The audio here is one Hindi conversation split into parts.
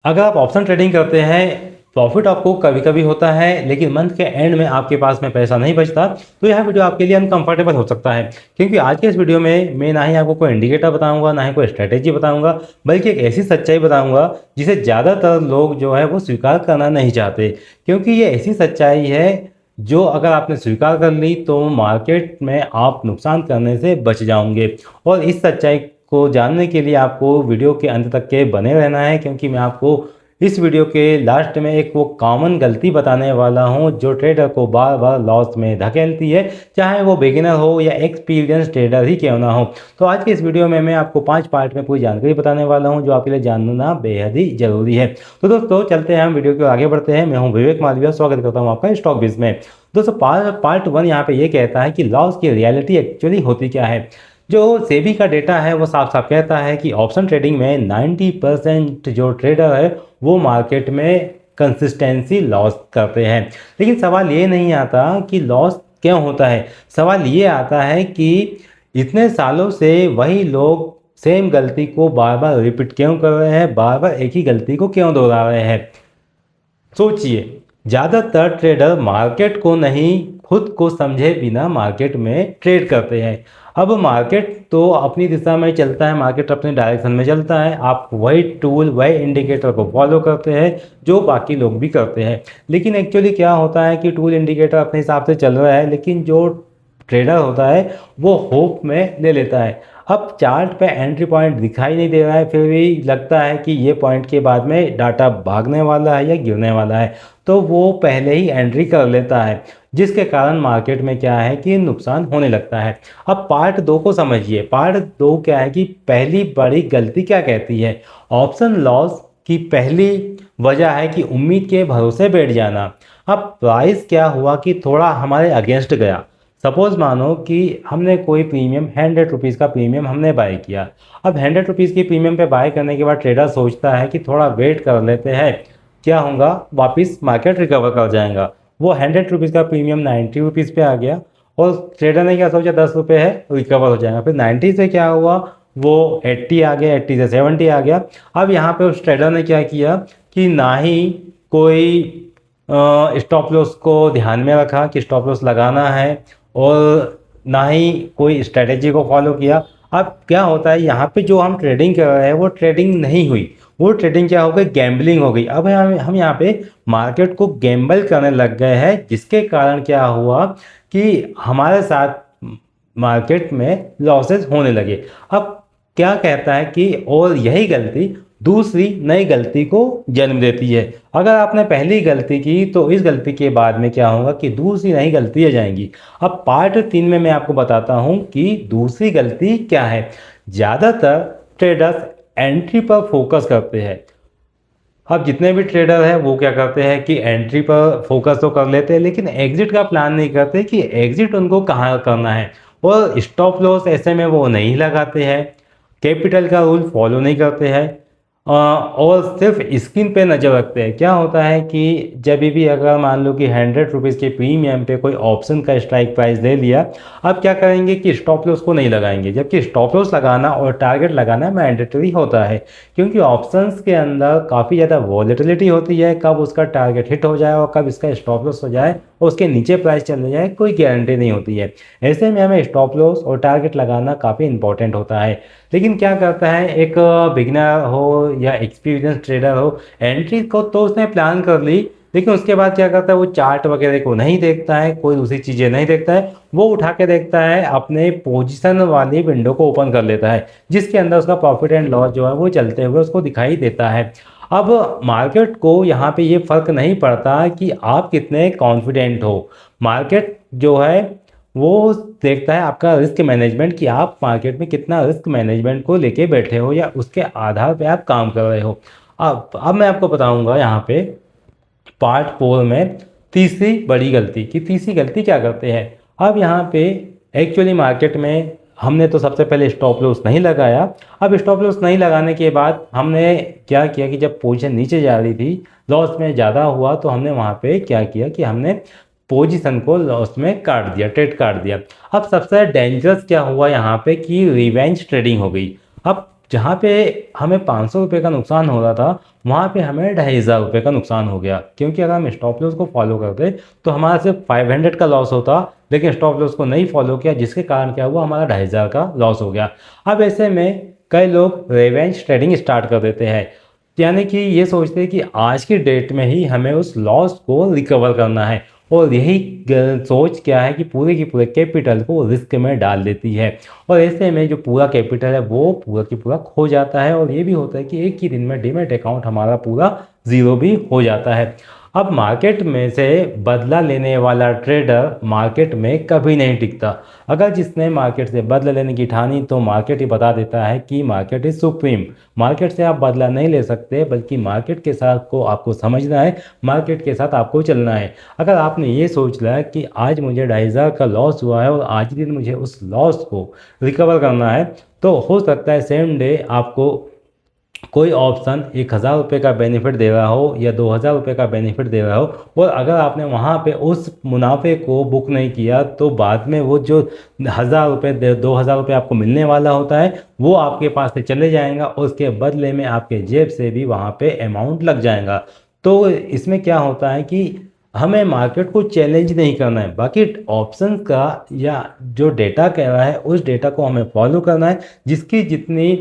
अगर आप ऑप्शन ट्रेडिंग करते हैं, प्रॉफिट आपको कभी कभी होता है लेकिन मंथ के एंड में आपके पास में पैसा नहीं बचता, तो यह वीडियो आपके लिए अनकंफर्टेबल हो सकता है। क्योंकि आज के इस वीडियो में मैं ना ही आपको कोई इंडिकेटर बताऊंगा, ना ही कोई स्ट्रेटेजी बताऊंगा, बल्कि एक ऐसी सच्चाई बताऊंगा जिसे ज़्यादातर लोग जो है वो स्वीकार करना नहीं चाहते। क्योंकि ये ऐसी सच्चाई है जो अगर आपने स्वीकार कर ली तो मार्केट में आप नुकसान करने से बच जाओगे। और इस सच्चाई को जानने के लिए आपको वीडियो के अंत तक के बने रहना है, क्योंकि मैं आपको इस वीडियो के लास्ट में एक वो कॉमन गलती बताने वाला हूं जो ट्रेडर को बार बार लॉस में धकेलती है, चाहे वो बिगिनर हो या एक्सपीरियंस ट्रेडर ही क्यों ना हो। तो आज के इस वीडियो में मैं आपको 5 पार्ट में पूरी जानकारी बताने वाला हूं जो आपके लिए जानना बेहद ही जरूरी है। तो दोस्तों चलते हैं, हम वीडियो को आगे बढ़ते हैं। मैं हूं विवेक मालविया, स्वागत करता हूं आपका स्टॉक बिज में। दोस्तों पार्ट 1 यहाँ पे ये कहता है कि लॉस की रियलिटी एक्चुअली होती क्या है। जो सेबी का डेटा है वो साफ साफ कहता है कि ऑप्शन ट्रेडिंग में 90% जो ट्रेडर है वो मार्केट में कंसिस्टेंसी लॉस करते हैं। लेकिन सवाल ये नहीं आता कि लॉस क्यों होता है, सवाल ये आता है कि इतने सालों से वही लोग सेम गलती को बार बार रिपीट क्यों कर रहे हैं, बार बार एक ही गलती को क्यों दोहरा रहे हैं। सोचिए, ज़्यादातर ट्रेडर मार्केट को नहीं खुद को समझे बिना मार्केट में ट्रेड करते हैं। अब मार्केट तो अपनी दिशा में चलता है, मार्केट अपने डायरेक्शन में चलता है, आप वही टूल वही इंडिकेटर को फॉलो करते हैं जो बाकी लोग भी करते हैं। लेकिन एक्चुअली क्या होता है कि टूल इंडिकेटर अपने हिसाब से चल रहा है, लेकिन जो ट्रेडर होता है वो होप में ले लेता है। अब चार्ट पे एंट्री पॉइंट दिखाई नहीं दे रहा है, फिर भी लगता है कि ये पॉइंट के बाद में डाटा भागने वाला है या गिरने वाला है, तो वो पहले ही एंट्री कर लेता है, जिसके कारण मार्केट में क्या है कि नुकसान होने लगता है। अब पार्ट 2 को समझिए। पार्ट 2 क्या है कि पहली बड़ी गलती क्या कहती है। ऑप्शन लॉस की पहली वजह है कि उम्मीद के भरोसे बैठ जाना। अब प्राइस क्या हुआ कि थोड़ा हमारे अगेंस्ट गया। सपोज मानो कि हमने कोई प्रीमियम 100 रुपीज़ का प्रीमियम हमने बाय किया। अब 100 रुपीज़ की प्रीमियम पे बाय करने के बाद ट्रेडर सोचता है कि थोड़ा वेट कर लेते हैं, क्या होगा, वापस मार्केट रिकवर कर जाएगा। वो 100 रुपीज़ का प्रीमियम 90 रुपीज़ पे आ गया और ट्रेडर ने क्या सोचा, 10 रुपये है रिकवर हो जाएगा। फिर 90 से क्या हुआ, वो 80 आ गया, 80 से 70 आ गया। अब यहाँ पे उस ट्रेडर ने क्या किया कि ना ही कोई स्टॉप लॉस को ध्यान में रखा कि स्टॉप लॉस लगाना है, और ना ही कोई स्ट्रेटेजी को फॉलो किया। अब क्या होता है, यहाँ पे जो हम ट्रेडिंग कर रहे हैं वो ट्रेडिंग नहीं हुई, वो ट्रेडिंग क्या हो गई, गैम्बलिंग हो गई। अब हम यहाँ पे मार्केट को गैम्बल करने लग गए हैं, जिसके कारण क्या हुआ कि हमारे साथ मार्केट में लॉसेस होने लगे। अब क्या कहता है कि और यही गलती दूसरी नई गलती को जन्म देती है। अगर आपने पहली गलती की तो इस गलती के बाद में क्या होगा कि दूसरी नई गलती आ जाएंगी। अब पार्ट 3 में मैं आपको बताता हूं कि दूसरी गलती क्या है। ज़्यादातर ट्रेडर्स एंट्री पर फोकस करते हैं। अब जितने भी ट्रेडर हैं वो क्या करते हैं कि एंट्री पर फोकस तो कर लेते हैं, लेकिन एग्जिट का प्लान नहीं करते कि एग्जिट उनको कहाँ करना है, और स्टॉप लॉस ऐसे में वो नहीं लगाते हैं, कैपिटल का रूल फॉलो नहीं करते हैं, और सिर्फ स्क्रीन पे नज़र रखते हैं। क्या होता है कि जब भी अगर मान लो कि 100 रुपीज़ के प्रीमियम पे कोई ऑप्शन का स्ट्राइक प्राइस ले लिया, अब क्या करेंगे कि स्टॉप लॉस को नहीं लगाएंगे, जबकि स्टॉप लॉस लगाना और टारगेट लगाना मैंडेटरी होता है। क्योंकि ऑप्शंस के अंदर काफ़ी ज़्यादा वॉलेटिलिटी होती है, कब उसका टारगेट हिट हो जाए और कब इसका स्टॉप लॉस हो जाए और उसके नीचे प्राइस चले जाए, कोई गारंटी नहीं होती है। ऐसे में हमें स्टॉप लॉस और टारगेट लगाना काफ़ी इंपॉर्टेंट होता है। लेकिन क्या करता है, एक बिगिनर हो या एक्सपीरियंस ट्रेडर हो, एंट्री को तो उसने प्लान कर ली, लेकिन उसके बाद क्या करता है, वो चार्ट वगैरह को नहीं देखता है, कोई दूसरी चीज़ें नहीं देखता है, वो उठा के देखता है अपने पोजीशन वाली विंडो को ओपन कर लेता है, जिसके अंदर उसका प्रॉफिट एंड लॉस जो है वो चलते हुए उसको दिखाई देता है। अब मार्केट को यहाँ पे ये फर्क नहीं पड़ता कि आप कितने कॉन्फिडेंट हो। मार्केट जो है वो देखता है आपका रिस्क मैनेजमेंट, कि आप मार्केट में कितना रिस्क मैनेजमेंट को लेके बैठे हो या उसके आधार पे आप काम कर रहे हो। अब मैं आपको बताऊंगा यहाँ पे पार्ट 4 में तीसरी बड़ी गलती की तीसरी गलती क्या करते हैं। अब यहाँ पे एक्चुअली मार्केट में हमने तो सबसे पहले स्टॉप लॉस नहीं लगाया। अब स्टॉप लॉस नहीं लगाने के बाद हमने क्या किया कि जब पोजीशन नीचे जा रही थी, लॉस में ज़्यादा हुआ, तो हमने वहाँ पे क्या किया कि हमने पोजीशन को लॉस में काट दिया, ट्रेड काट दिया। अब सबसे डेंजरस क्या हुआ यहाँ पे कि रिवेंज ट्रेडिंग हो गई। अब जहाँ पे हमें 500 रुपये का नुकसान हो रहा था वहाँ पे हमें 2500 रुपये का नुकसान हो गया, क्योंकि अगर हम स्टॉप लॉस को फॉलो करते तो हमारा सिर्फ 500 का लॉस होता, लेकिन स्टॉप लॉस को नहीं फॉलो किया जिसके कारण क्या हुआ, हमारा 2500 का लॉस हो गया। अब ऐसे में कई लोग रिवेंज ट्रेडिंग स्टार्ट कर देते हैं, यानी कि ये सोचते हैं कि आज की डेट में ही हमें उस लॉस को रिकवर करना है, और यही सोच क्या है कि पूरे की पूरे कैपिटल को रिस्क में डाल देती है, और ऐसे में जो पूरा कैपिटल है वो पूरा की पूरा खो जाता है, और ये भी होता है कि एक ही दिन में डीमैट अकाउंट हमारा पूरा ज़ीरो भी हो जाता है। अब मार्केट में से बदला लेने वाला ट्रेडर मार्केट में कभी नहीं टिकता। अगर जिसने मार्केट से बदला लेने की ठानी तो मार्केट ही बता देता है कि मार्केट इज सुप्रीम, मार्केट से आप बदला नहीं ले सकते, बल्कि मार्केट के साथ को आपको समझना है, मार्केट के साथ आपको चलना है। अगर आपने ये सोच लिया कि आज मुझे 2500 का लॉस हुआ है और आज ही दिन मुझे उस लॉस को रिकवर करना है, तो हो सकता है सेम डे आपको कोई ऑप्शन 1000 रुपये का बेनिफिट दे रहा हो या 2000 रुपये का बेनिफिट दे रहा हो, और अगर आपने वहाँ पे उस मुनाफे को बुक नहीं किया तो बाद में वो जो 1000 रुपये 2000 रुपये आपको मिलने वाला होता है वो आपके पास से चले जाएगा, और उसके बदले में आपके जेब से भी वहाँ पे अमाउंट लग जाएगा। तो इसमें क्या होता है कि हमें मार्केट को चैलेंज नहीं करना है, बाकी ऑप्शन का या जो डेटा कह रहा है उस डेटा को हमें फॉलो करना है, जिसकी जितनी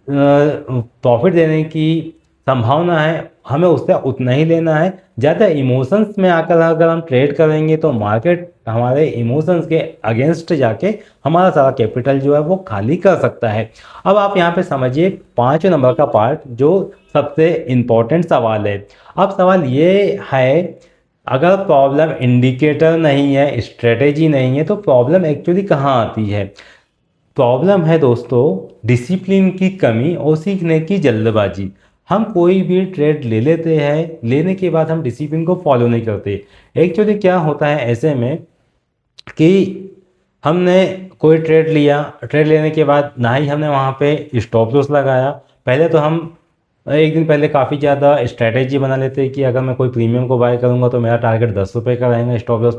प्रॉफिट देने की संभावना है हमें उससे उतना ही लेना है। ज़्यादा इमोशंस में आकर अगर हम ट्रेड करेंगे तो मार्केट हमारे इमोशंस के अगेंस्ट जाके हमारा सारा कैपिटल जो है वो खाली कर सकता है। अब आप यहाँ पे समझिए 5 नंबर का पार्ट जो सबसे इम्पोर्टेंट सवाल है। अब सवाल ये है, अगर प्रॉब्लम इंडिकेटर नहीं है, स्ट्रेटेजी नहीं है, तो प्रॉब्लम एक्चुअली कहाँ आती है? प्रॉब्लम है दोस्तों डिसिप्लिन की कमी और सीखने की जल्दबाजी। हम कोई भी ट्रेड ले लेते हैं, लेने के बाद हम डिसिप्लिन को फॉलो नहीं करते। एक्चुअली क्या होता है ऐसे में कि हमने कोई ट्रेड लिया, ट्रेड लेने के बाद ना ही हमने वहाँ पे स्टॉप लॉस लगाया। पहले तो हम एक दिन पहले काफ़ी ज़्यादा स्ट्रैटेजी बना लेते हैं कि अगर मैं कोई प्रीमियम को बाय करूँगा तो मेरा टारगेट 10 रुपये का रहेगा, स्टॉप लॉस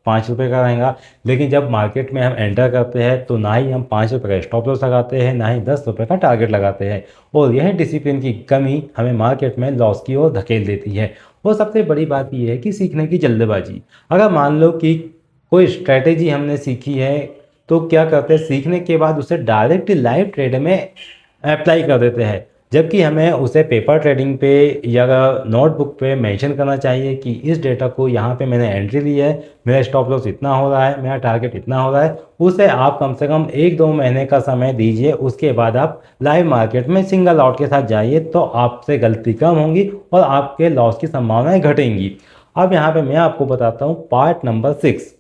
5 रुपये का रहेगा। लेकिन जब मार्केट में हम एंटर करते हैं तो ना ही हम 5 रुपये का स्टॉप लॉस लगाते हैं, ना ही 10 रुपये का टारगेट लगाते हैं, और यह डिसिप्लिन की कमी हमें मार्केट में लॉस की ओर धकेल देती है। और सबसे बड़ी बात यह है कि सीखने की जल्दबाजी। अगर मान लो कि कोई स्ट्रैटेजी हमने सीखी है तो क्या करते हैं, सीखने के बाद उसे डायरेक्ट लाइव ट्रेड में अप्लाई कर देते हैं, जबकि हमें उसे पेपर ट्रेडिंग पे या नोटबुक पे मेंशन करना चाहिए कि इस डेटा को यहाँ पे मैंने एंट्री ली है, मेरा स्टॉप लॉस इतना हो रहा है, मेरा टारगेट इतना हो रहा है। उसे आप कम से कम 1-2 महीने का समय दीजिए, उसके बाद आप लाइव मार्केट में सिंगल आउट के साथ जाइए, तो आपसे गलती कम होंगी और आपके लॉस की संभावनाएँ घटेंगी। अब यहाँ पर मैं आपको बताता हूँ पार्ट नंबर 6।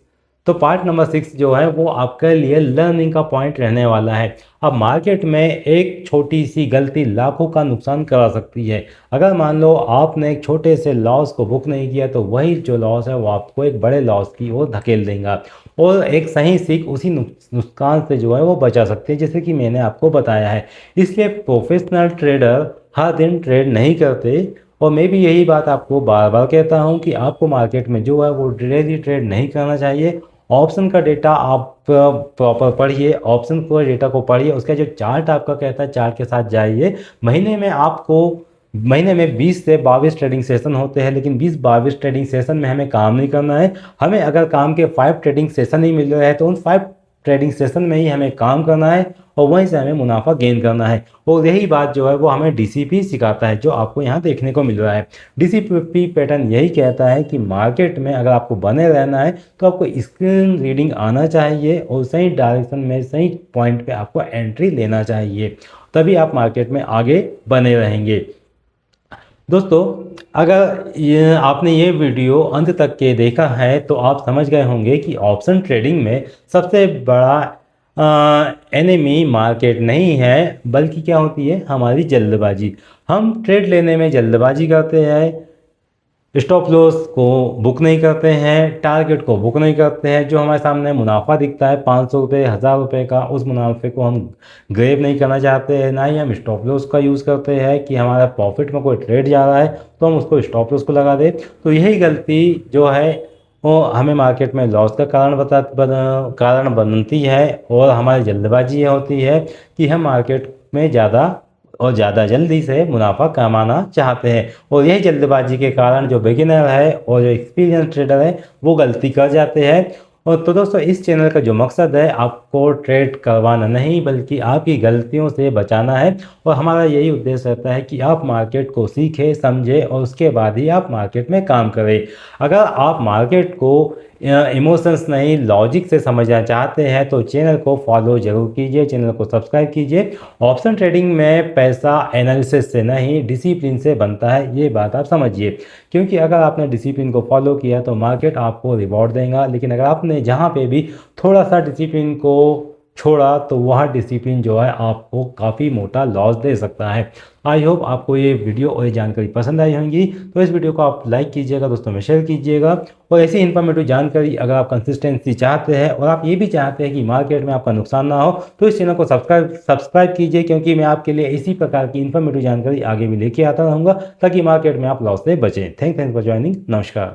तो पार्ट नंबर 6 जो है वो आपके लिए लर्निंग का पॉइंट रहने वाला है। अब मार्केट में एक छोटी सी गलती लाखों का नुकसान करा सकती है। अगर मान लो आपने एक छोटे से लॉस को बुक नहीं किया तो वही जो लॉस है वो आपको एक बड़े लॉस की ओर धकेल देगा, और एक सही सीख उसी नुकसान से जो है वो बचा सकती है, जैसे कि मैंने आपको बताया है। इसलिए प्रोफेशनल ट्रेडर हर दिन ट्रेड नहीं करते, और मैं भी यही बात आपको बार बार कहता हूँ कि आपको मार्केट में जो है वो डेली ट्रेड नहीं करना चाहिए। ऑप्शन का डेटा आप प्रॉपर पढ़िए, ऑप्शन को डेटा को पढ़िए, उसका जो चार्ट आपका कहता है चार्ट के साथ जाइए। महीने में 20 से 22 ट्रेडिंग सेशन होते हैं, लेकिन 20-22 ट्रेडिंग सेशन में हमें काम नहीं करना है। हमें अगर काम के 5 ट्रेडिंग सेशन ही मिल रहे हैं तो उन 5 ट्रेडिंग सेशन में ही हमें काम करना है और वहीं से हमें मुनाफा गेन करना है। और यही बात जो है वो हमें डीसीपी सिखाता है, जो आपको यहाँ देखने को मिल रहा है। डीसीपी पैटर्न यही कहता है कि मार्केट में अगर आपको बने रहना है तो आपको स्क्रीन रीडिंग आना चाहिए और सही डायरेक्शन में सही पॉइंट पे आपको एंट्री लेना चाहिए, तभी आप मार्केट में आगे बने रहेंगे। दोस्तों, अगर आपने ये वीडियो अंत तक के देखा है तो आप समझ गए होंगे कि ऑप्शन ट्रेडिंग में सबसे बड़ा एनिमी मार्केट नहीं है, बल्कि क्या होती है हमारी जल्दबाजी। हम ट्रेड लेने में जल्दबाजी करते हैं, स्टॉप लॉस को बुक नहीं करते हैं, टारगेट को बुक नहीं करते हैं। जो हमारे सामने मुनाफा दिखता है 500 रुपये 1000 रुपये का, उस मुनाफे को हम ग्रैब नहीं करना चाहते हैं। ना ही हम स्टॉप लॉस का यूज़ करते हैं कि हमारा प्रॉफिट में कोई ट्रेड जा रहा है तो हम उसको स्टॉप लॉस को लगा दें। तो यही गलती जो है वो हमें मार्केट में लॉस का कारण बनती है, और हमारी जल्दबाजी ये होती है कि हम मार्केट में ज़्यादा और ज़्यादा जल्दी से मुनाफा कमाना चाहते हैं, और यही जल्दबाजी के कारण जो बिगिनर है और जो एक्सपीरियंस ट्रेडर है वो गलती कर जाते हैं। और तो दोस्तों, इस चैनल का जो मकसद है आपको ट्रेड करवाना नहीं बल्कि आपकी गलतियों से बचाना है, और हमारा यही उद्देश्य रहता है कि आप मार्केट को सीखें, समझें और उसके बाद ही आप मार्केट में काम करें। अगर आप मार्केट को इमोशंस नहीं लॉजिक से समझना चाहते हैं तो चैनल को फॉलो जरूर कीजिए, चैनल को सब्सक्राइब कीजिए। ऑप्शन ट्रेडिंग में पैसा एनालिसिस से नहीं डिसिप्लिन से बनता है, ये बात आप समझिए। क्योंकि अगर आपने डिसिप्लिन को फॉलो किया तो मार्केट आपको रिवॉर्ड देगा, लेकिन अगर आपने जहाँ पे भी थोड़ा सा डिसिप्लिन को छोड़ा तो वह डिसिप्लिन जो है आपको काफ़ी मोटा लॉस दे सकता है। आई होप आपको ये वीडियो और ये जानकारी पसंद आई होंगी, तो इस वीडियो को आप लाइक कीजिएगा, दोस्तों में शेयर कीजिएगा। और ऐसी इन्फॉर्मेटिव जानकारी अगर आप कंसिस्टेंसी चाहते हैं और आप ये भी चाहते हैं कि मार्केट में आपका नुकसान ना हो तो इस चैनल को सब्सक्राइब कीजिए, क्योंकि मैं आपके लिए इसी प्रकार की इन्फॉर्मेटिव जानकारी आगे भी लेके आता रहूँगा ताकि मार्केट में आप लॉस से बचें। Thanks for joining. नमस्कार।